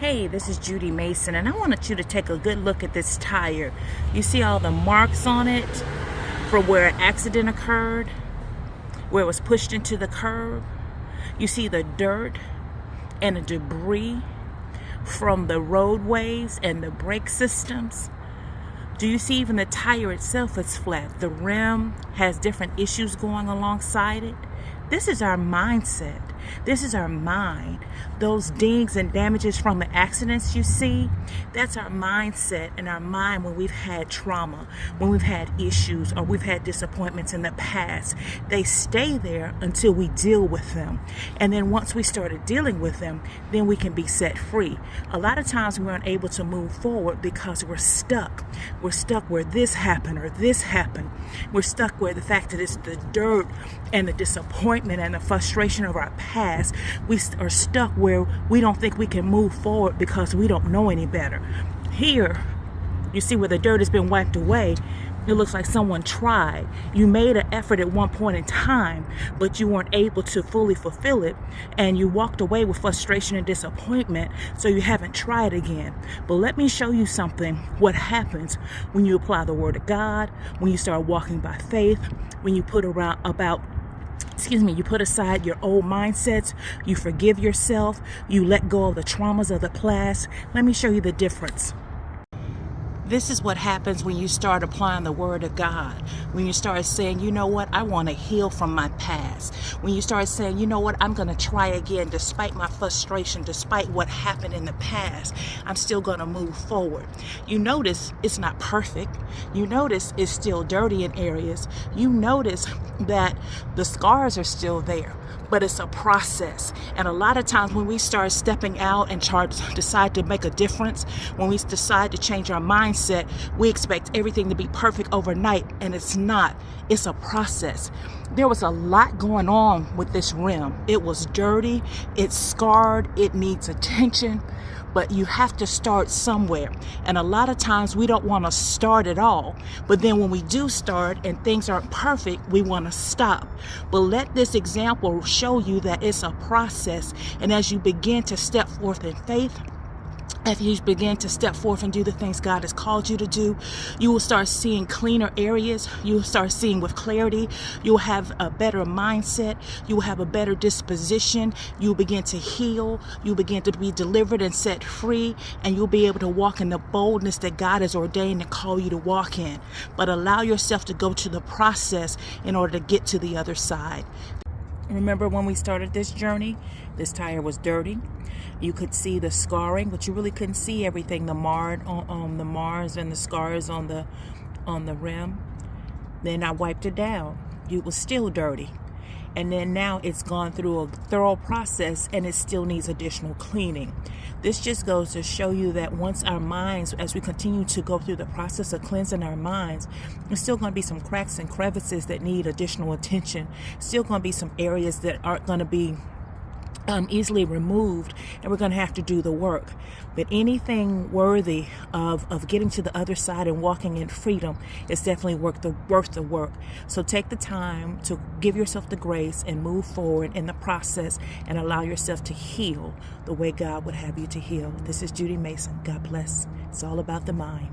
Hey, this is Judy Mason, and I wanted you to take a good look at this tire. You see all the marks on it from where an accident occurred, where it was pushed into the curb. You see the dirt and the debris from the roadways and the brake systems. Do you see even the tire itself is flat? The rim has different issues going alongside it. This is our mindset. This is our mind. Those dings and damages from the accidents you see, that's our mindset and our mind when we've had trauma, when we've had issues or we've had disappointments in the past. They stay there until we deal with them. And then once we started dealing with them, then we can be set free. A lot of times we aren't able to move forward because we're stuck. We're stuck where this happened or this happened. We're stuck where the fact that it's the dirt and the disappointment and the frustration of our past. We are stuck where we don't think we can move forward because we don't know any better. Here, you see where the dirt has been wiped away. It looks like someone tried. You made an effort at one point in time, but you weren't able to fully fulfill it, and you walked away with frustration and disappointment, so you haven't tried again. But let me show you something, what happens when you apply the Word of God, when you start walking by faith, when you put you put aside your old mindsets, you forgive yourself, you let go of the traumas of the past. Let me show you the difference. This is what happens when you start applying the Word of God. When you start saying, you know what, I want to heal from my past. When you start saying, you know what, I'm going to try again despite my frustration, despite what happened in the past. I'm still going to move forward. You notice it's not perfect. You notice it's still dirty in areas. You notice that the scars are still there. But it's a process. And a lot of times when we start stepping out and decide to make a difference, when we decide to change our mindset, we expect everything to be perfect overnight, and it's not. It's a process. There was a lot going on with this rim. It was dirty, it's scarred, it needs attention, but you have to start somewhere. And a lot of times we don't want to start at all. But then when we do start and things aren't perfect, we want to stop. But let this example show you that it's a process. And as you begin to step forth in faith, if you begin to step forth and do the things God has called you to do, you will start seeing cleaner areas. You will start seeing with clarity. You will have a better mindset. You will have a better disposition. You will begin to heal. You will begin to be delivered and set free. And you'll be able to walk in the boldness that God has ordained and called you to walk in. But allow yourself to go to the process in order to get to the other side. Remember when we started this journey, this tire was dirty. You could see the scarring, but you really couldn't see everything, the mars and the scars on the rim. Then I wiped it down. It was still dirty. And then now it's gone through a thorough process and it still needs additional cleaning. This just goes to show you that once our minds, as we continue to go through the process of cleansing our minds, there's still going to be some cracks and crevices that need additional attention. Still going to be some areas that aren't going to be easily removed, and we're going to have to do the work. But anything worthy of getting to the other side and walking in freedom is definitely worth the work. So take the time to give yourself the grace and move forward in the process and allow yourself to heal the way God would have you to heal. This is Judy Mason. God bless. It's all about the mind.